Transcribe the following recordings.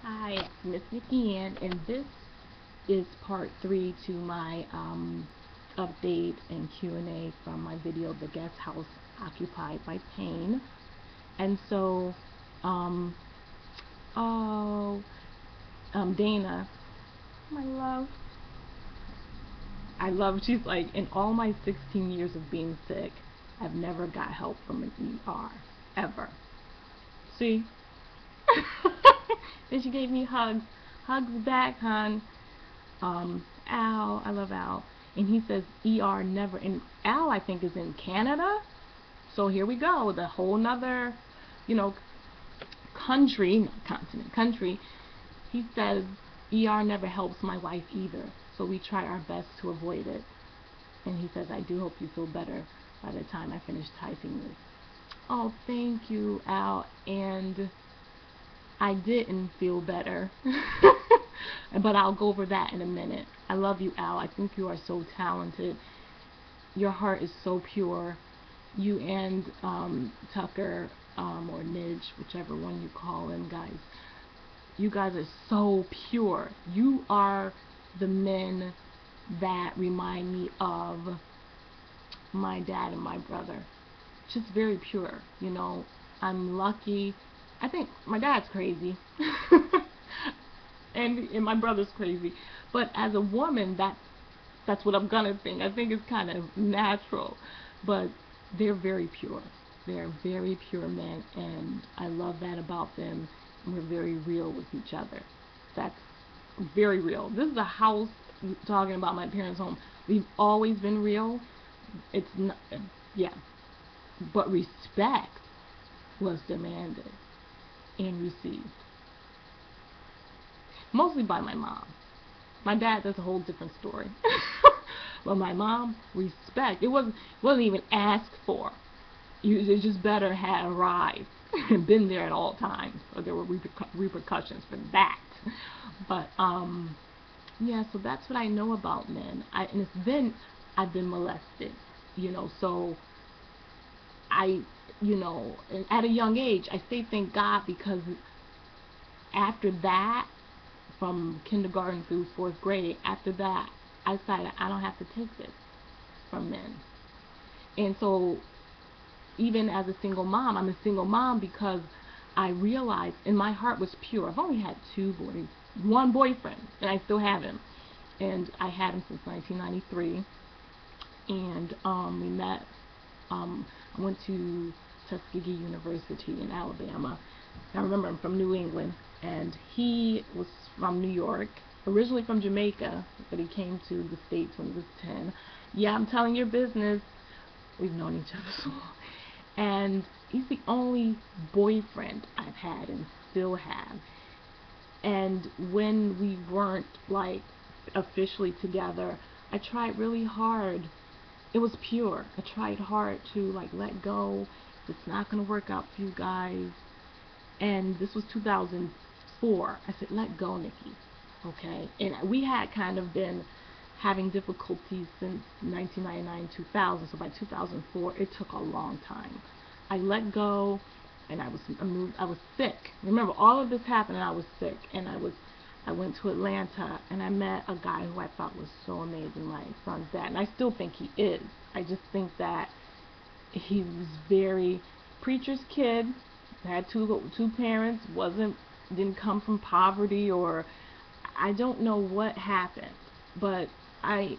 Hi, MissNikkiAnn, and this is part 3 to my update and Q&A from my video, The Guest House Occupied by Pain. And so, Dana, my love, she's like, in all my 16 years of being sick, I've never got help from an ER, ever. See? Then she gave me hugs back, hon. Al, I love Al, and he says ER never. And Al, I think, is in Canada. So here we go, the whole nother, country, not continent, country. He says ER never helps my wife either. So we try our best to avoid it. And he says, I do hope you feel better by the time I finish typing this. Oh, thank you, Al. And I didn't feel better. But I'll go over that in a minute. I love you, Al. I think you are so talented. Your heart is so pure. You and Tucker, or Nidge, whichever one you call him, guys. You guys are so pure. You are the men that remind me of my dad and my brother. Just very pure, I'm lucky. I think my dad's crazy. and my brother's crazy. But as a woman, that's what I'm gonna think. I think it's kind of natural. But they're very pure. They're very pure men, and I love that about them. And we're very real with each other. That's very real. This is a house, talking about my parents' home. We've always been real. It's not, yeah. But respect was demanded and received. Mostly by my mom. My dad, that's a whole different story. But my mom, respect. It wasn't even asked for. You just better have arrived and been there at all times, or there were repercussions for that. But yeah, so that's what I know about men. And it's been, I've been molested, so at a young age, I say thank God, because after that, from kindergarten through 4th grade, after that, I decided I don't have to take this from men. And so, even as a single mom, I'm a single mom because I realized, and my heart was pure. I've only had one boyfriend, and I still have him. And I had him since 1993. And we met, I went to Tuskegee University in Alabama. I remember I'm from New England, and he was from New York, originally from Jamaica, but he came to the States when he was 10. Yeah, I'm telling your business. We've known each other so long. And he's the only boyfriend I've had and still have. And when we weren't, like, officially together, I tried really hard. It was pure. I tried hard to, like, let go. It's not going to work out for you guys. And this was 2004. I said, let go, Nikki. Okay? And we had kind of been having difficulties since 1999, 2000. So by 2004, it took a long time. I let go, and I was sick. Remember, all of this happened, and I was sick. And I went to Atlanta, and I met a guy who I thought was so amazing, my son's dad. And I still think he is. I just think that he was very preacher's kid, had two parents, didn't come from poverty, or I don't know what happened, but and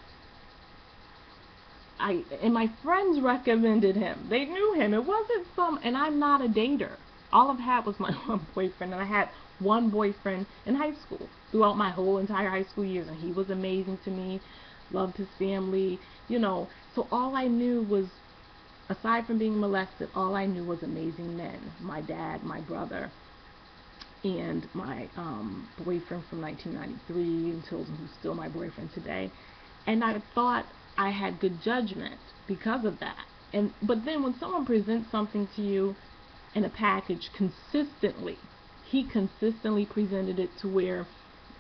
my friends recommended him. They knew him. It wasn't and I'm not a dater. All I've had was my one boyfriend, and I had one boyfriend in high school throughout my whole entire high school years, and he was amazing to me, loved his family, so all I knew was, aside from being molested, all I knew was amazing men. My dad, my brother, and my boyfriend from 1993 who's still my boyfriend today. And I thought I had good judgment because of that. But then when someone presents something to you in a package consistently, he consistently presented it to where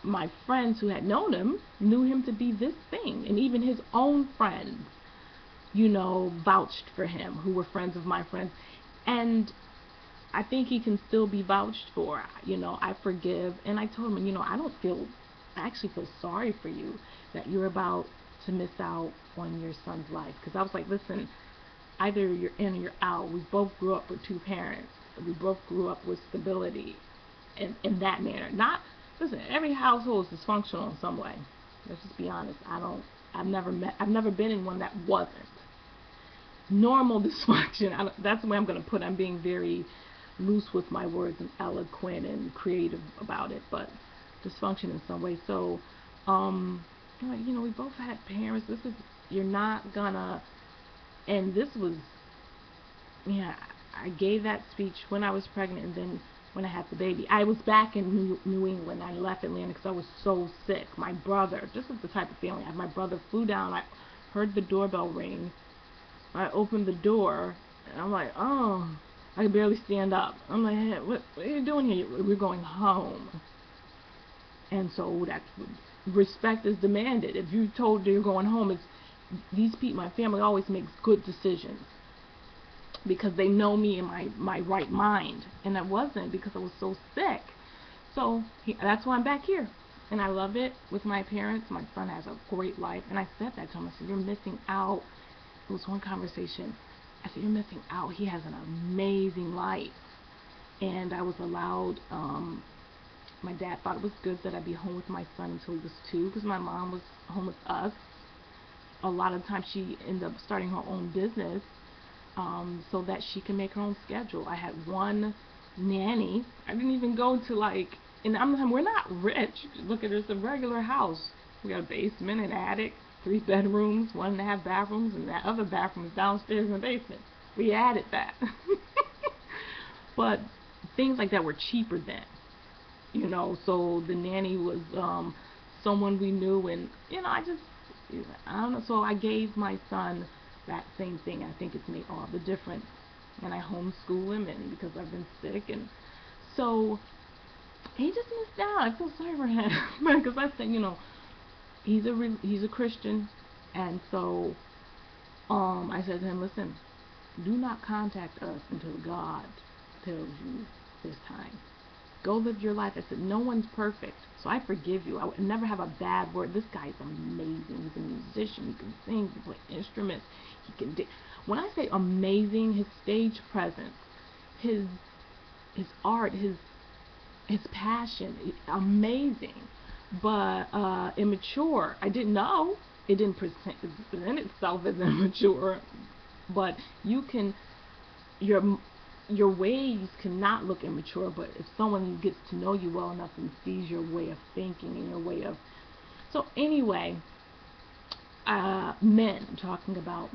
my friends who had known him knew him to be this thing, and even his own friends, vouched for him, who were friends of my friends. And I think he can still be vouched for. You know, I forgive. And I told him, you know, I actually feel sorry for you that you're about to miss out on your son's life. Because I was like, listen, either you're in or you're out. We both grew up with two parents. We both grew up with stability in that manner. Not, listen, every household is dysfunctional in some way. Let's just be honest. I've never been in one that wasn't. Normal dysfunction, that's the way I'm going to put it. I'm being very loose with my words and eloquent and creative about it, but dysfunction in some way. So, you know, we both had parents. You're not gonna, and this was, yeah, I gave that speech when I was pregnant, and then when I had the baby. I was back in New England. I left Atlanta because I was so sick. My brother, this is the type of family I have. My brother flew down. I heard the doorbell ring. I opened the door, and I'm like, oh, I can barely stand up. I'm like, hey, what are you doing here? We're going home. And so that's respect is demanded. If you're told you're going home, these people, my family always makes good decisions because they know me in my right mind, and I wasn't because I was so sick. So that's why I'm back here, and I love it with my parents. My son has a great life, and I said that to him. I said, you're missing out. It was one conversation. I said, you're missing out. He has an amazing life. And I was allowed, my dad thought it was good that I be home with my son until he was 2, because my mom was home with us. A lot of times she ended up starting her own business so that she can make her own schedule. I had one nanny. I didn't even go to and we're not rich. Look at it, it's a regular house. We got a basement, an attic, 3 bedrooms, 1.5 bathrooms, and that other bathroom is downstairs in the basement. We added that. But things like that were cheaper then, you know. So the nanny was someone we knew, and you know, I don't know. So I gave my son that same thing. I think it's made all the difference. And I homeschool him, and because I've been sick, and so he just missed out. I feel sorry for him because I think, you know, he's a Christian, and so I said to him, listen, do not contact us until God tells you this time. Go live your life. I said, no one's perfect, so I forgive you. I would never have a bad word. This guy's amazing. He's a musician. He can sing. He can play instruments. He can when I say amazing, his stage presence, his art, his passion, amazing. But immature. I didn't know. It didn't present itself as immature. But you can, your ways cannot look immature. But if someone gets to know you well enough and sees your way of thinking and your way of, so anyway, talking about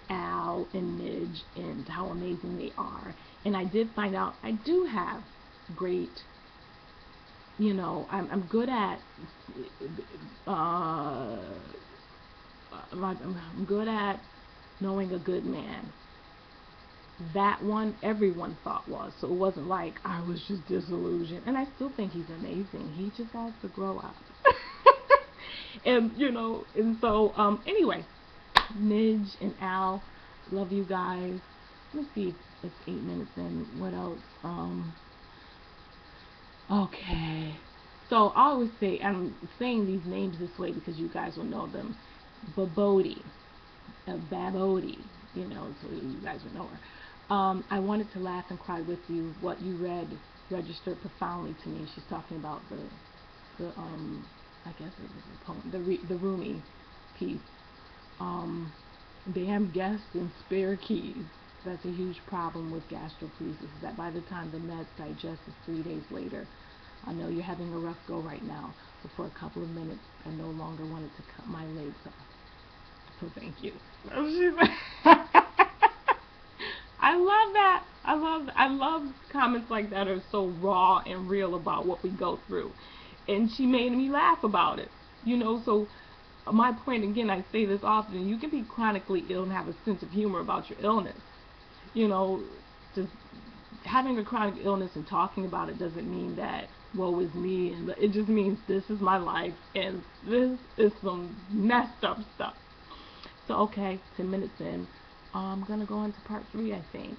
Al and Midge and how amazing they are. And I did find out I do have great, you know, I'm good at I'm good at knowing a good man. That one everyone thought was, so it wasn't like I was just disillusioned. And I still think he's amazing. He just has to grow up. And you know, and so anyway, Midge and Al, love you guys. Let me see if it's 8 minutes in. What else? Okay. So I always say, I'm saying these names this way because you guys will know them. Babodi, you know, so you guys will know her. I wanted to laugh and cry with you. What you read registered profoundly to me. She's talking about the I guess it was a poem, the Rumi piece. Damn guests and spare keys. That's a huge problem with gastroparesis, that by the time the meds digest is 3 days later. I know you're having a rough go right now, but for a couple of minutes, I no longer wanted to cut my legs off. So thank you. I love that. I love comments like that are so raw and real about what we go through. And she made me laugh about it. You know, so my point, again, I say this often, you can be chronically ill and have a sense of humor about your illness. You know, just having a chronic illness and talking about it doesn't mean that woe is me, and it just means this is my life and this is some messed up stuff. So okay, 10 minutes in, I'm gonna go into part 3, I think.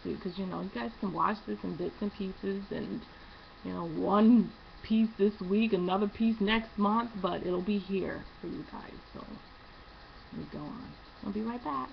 to, because, you know, you guys can watch this in bits and pieces, and, you know, one piece this week, another piece next month, but it'll be here for you guys. So, let me go on. I'll be right back.